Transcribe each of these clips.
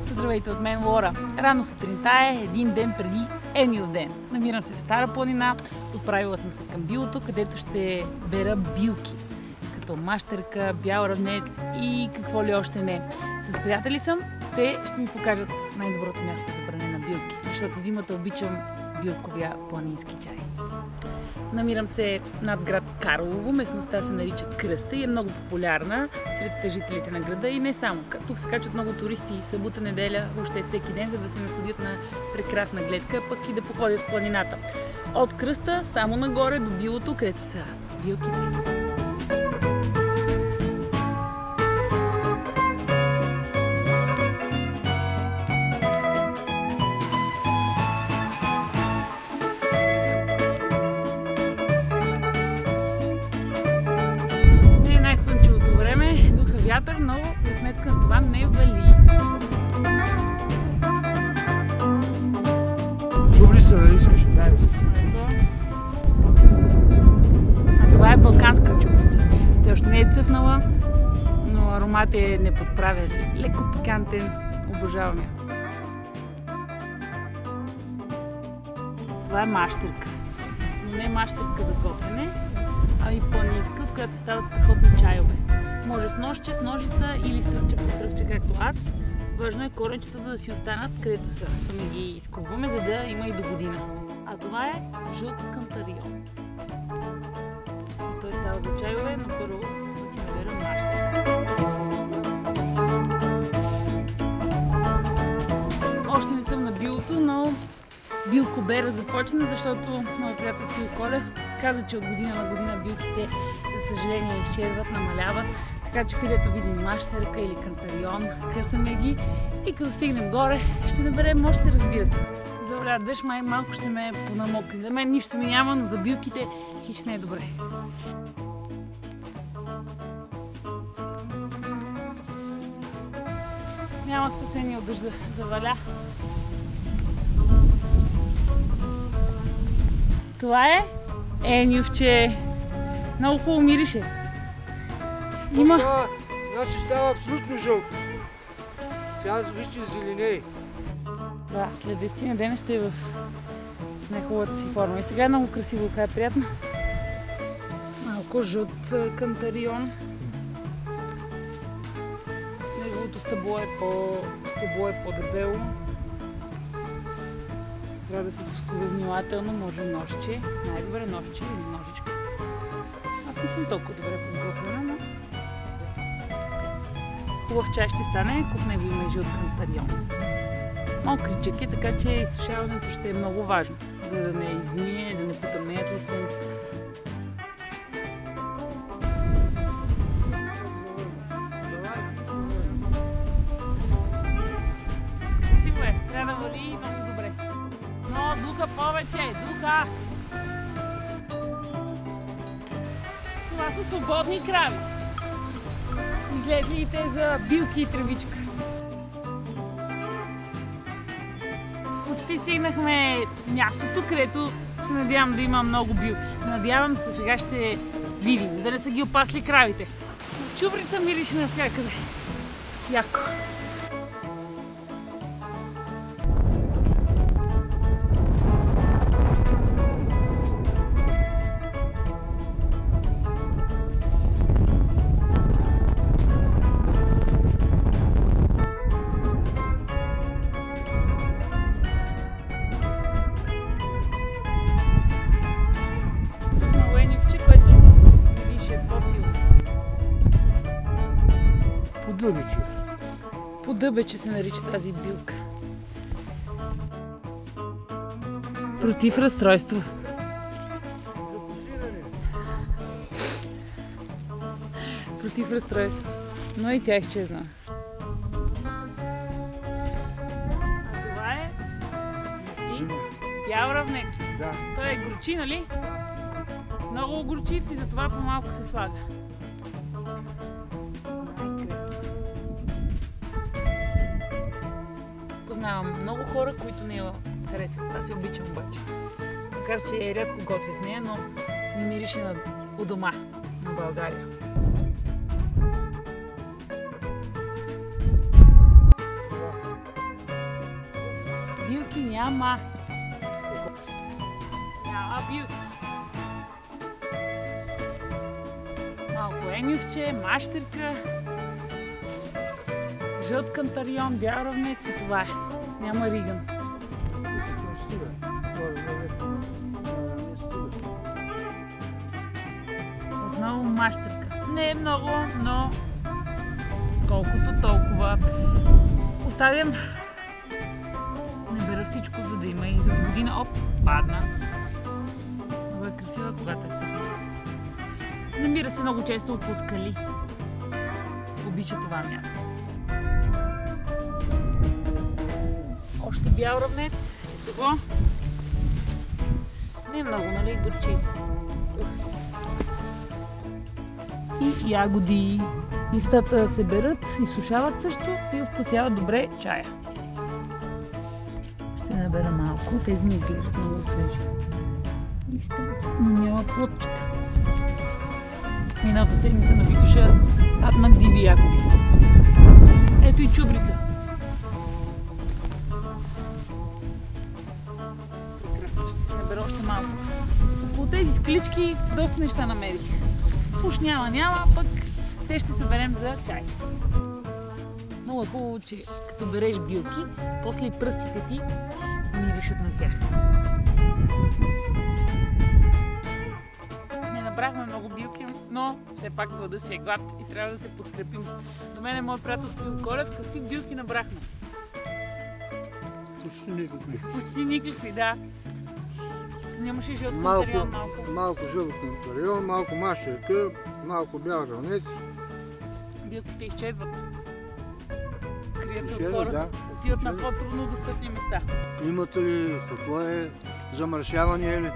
Здравейте от мен, Лора. Рано сутринта е един ден преди Емил ден. Намирам се в Стара планина, отправила съм се към билото, където ще бера билки. Като мащерка, бял равнец и какво ли още не. С приятели съм, те ще ми покажат най-доброто място за бране на билки, защото зимата обичам билковия планински чай. Намирам се над град Карлово, местността се нарича Кръста и е много популярна сред жителите на града и не само. Тук се качват много туристи събота, неделя, въобще всеки ден, за да се насладят на прекрасна гледка, пък и да походят в планината. От Кръста само нагоре до билото, където са билките. Вятър, но за сметка на това не вали. Чубли се, нали искаш? А това е балканска чубрица. Все още не е цъфнала, но аромат е неподправен. Леко пикантен. Обожавам я. Това е мащерка. Но не мащерка за готвене, ами планинска, в която стават страхотни чайове. Може с ножче, с ножица или стръкче по стръкче, както аз. Важно е коренчетата да си останат където са. Да ги изкубваме, за да има и до година. А това е жълт кантарион. Той става за чайове, но първо да си наберем мащерка. Още не съм на билото, но билкобера започна, защото моят приятел си Коля каза, че от година на година билките, за съжаление, изчезват, намаляват. Така че където видим мащерка или кантарион, късаме ги и като стигнем горе, ще наберем още, разбира се. Заваля дъжд, май малко ще ме понамокри. За мен нищо ми няма, но за билките хич не е добре. Няма спасение от дъжда, заваля. Това е енювче. Много хубаво мирише. Има. Значи става абсолютно жълто. Сега вижте зеленей. Да, след 10 дена ще е в най-хубавата си форма. И сега е много красиво, така е приятно. Малко жълт кантарион. Неговото стъбло е по-дебело. Трябва да се скуби внимателно, може ножче. Най-добре ножче или ножичка. Аз не съм толкова добре подготвена, но хубав чай ще стане, ако в него има и жълт кантарион. Мокричък е, така че изсушаването ще е много важно, за да не изгние, да не потъмнеят листенците. Красиво е, спря да вали много добре. Но духа повече, духа! Това са свободни крави. Излезли и те за билки и тревичка. Почти стигнахме мястото, където се надявам да има много билки. Надявам се, сега ще видим, да не са ги опасли кравите. Чубрица мирише навсякъде. Яко. Подъбече. Подъбече се нарича тази билка. Против разстройство. Против разстройство. Но и тя изчезна. А това е бял равнец. Да. Той е горчи, нали? Много горчив и затова по-малко се слага. Познавам много хора, които не я харесват. Аз я обичам обаче. Макар че рядко готвя с нея, но ми мирише на у дома на България. Билки няма. Няма билки. Малко енювче, мащерка, жълт кантарион, бял равнец и това е. Няма риган. Отново мащерка. Не е много, но колкото толкова. Оставям. Не бера всичко, за да има и за година. Оп, падна. Много е красива, когато е цъфна. Намира се много често около скали. Обича това място. Още бял равнец. Ето го. Не е много, нали? Горчи. И ягоди. Листата се берат, изсушават също и вкусяват добре чая. Ще набера малко. Тези ми изглеждат много свежи. Листенца, но няма плодчета. Миналата седмица на Витоша хапнах диви ягоди. Ето и чубрица. Прекрасно, ще се набера още малко. Около тези скалички доста неща намерих. Уж няма, пък все ще съберем за чай. Много е хубаво, че като береш билки, после и пръстите ти миришат на тях. Не набрахме много билки, но все пак глада си е глад и трябва да се подкрепим. До мен е мой приятел Стоил Колев. Какви билки набрахме? Почти никакви. Почти никакви, да. Нямаше жълт кантарион малко. Малко жълт кантарион, малко мащерка, малко бял равнец. Билките изчезват. Крият се от хората. Отиват на по-трудно достъпни места. Климата ли, какво е, замърсяване ли?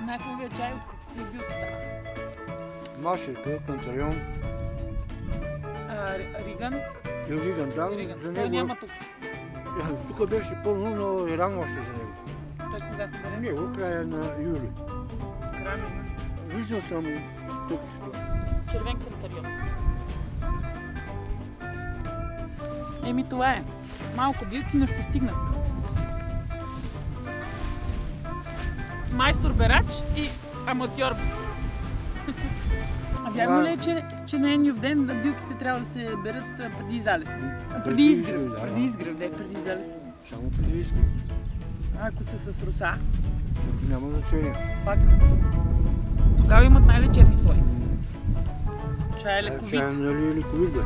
Най-хубавия чай от какви билки става? Мащерка, кантарион. Риган. Риган, да. Риган. За Той него... няма тук. Тук беше пълно, но е рано още за него. Той кога се бере? Него края на юли. Края на юли. Виждал съм стъпчето. Червен кантарион. Еми това е. Малко билки, но ще стигнат. Майстор берач и аматьор. А вярно ли е, че на Енюв ден билките трябва да се берат преди залез? Преди изгрев. Преди изгрев, да, преди залез. Само преди изгрев. Ако са с роса? Няма значение. Пак. Тогава имат най-лечебни слои. Чай е лековит. Чай нали е лековит, бе.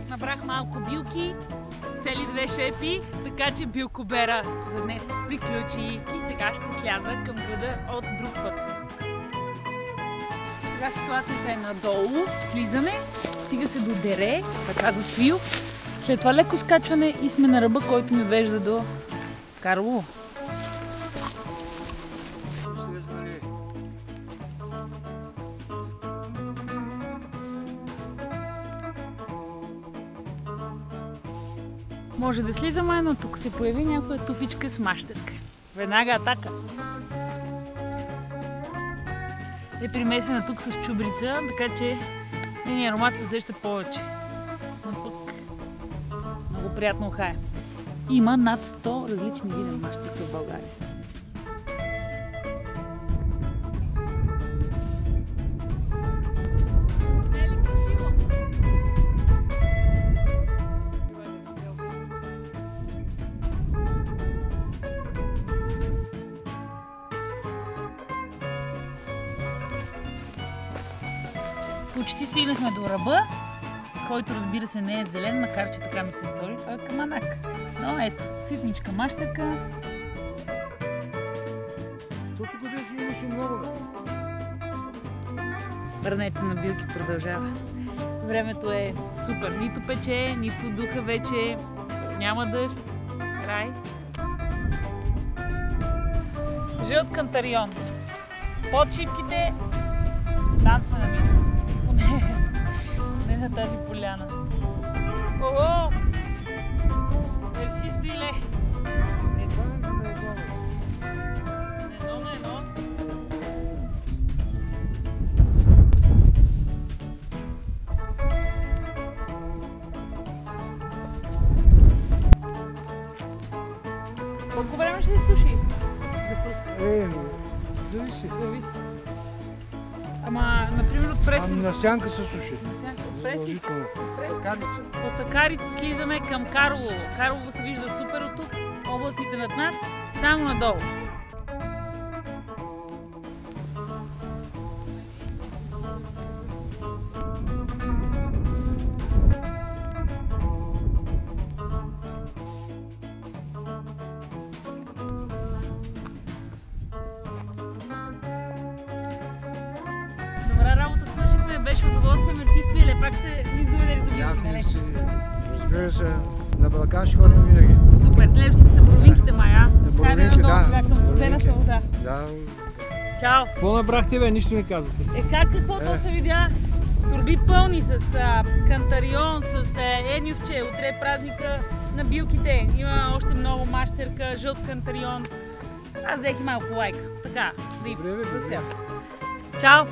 Набрах малко билки, цели 2 шепи, така че билкобера за днес приключи и сега ще сляза към града от друг път. Сега ситуацията е надолу, слизане, стига се до дере, така за свил. След това леко скачване и сме на ръба, който ми вежда до Карлово. Може да слизаме, но тук се появи някоя туфичка с мащерка. Веднага атака. Е примесена тук с чубрица, така че нейният аромат се усеща повече. Но пък много приятно ухае. Има над 100 различни вида мащерка в България. Почти стигнахме до ръба, който разбира се не е зелен, макар че така ми се стори. Това е каманак. Но ето, ситничка мащерка. Тук беше имаше много. Бърнето на билки продължава. Времето е супер. Нито пече, нито духа вече. Няма дъжд. Рай. Жълт кантарион. Под шипките там се намира. Не на тази поляна. Ого! Мерси, Стоиле! Колко време ще се суши? Да пуска. Зависи. Ама, например, от преси... На сянка се суши. На сянка от преси? Задължително. Сакарица. По Сакарица слизаме към Карлово. Карлово се вижда супер от тук, облаците над нас, само надолу. Добра работа свършихме, беше удоволствие, мерси Стоиле, пак ще ни доведеш до билки, нали? Разбира се, на Балкан ще ходим винаги. Супер, следващите са Боровинките, мая. Хайде Боровинки, надолу да. сега към студената вода. Да. Чао! Какво набрахте, бе? Нищо не казвате. Какво то се видя? Турби пълни с кантарион, с енивче, утре е празника на билките. Има още много мащерка, жълт кантарион. Аз взех и малко лайка. Така, да и Добре, бе, добре. Чао!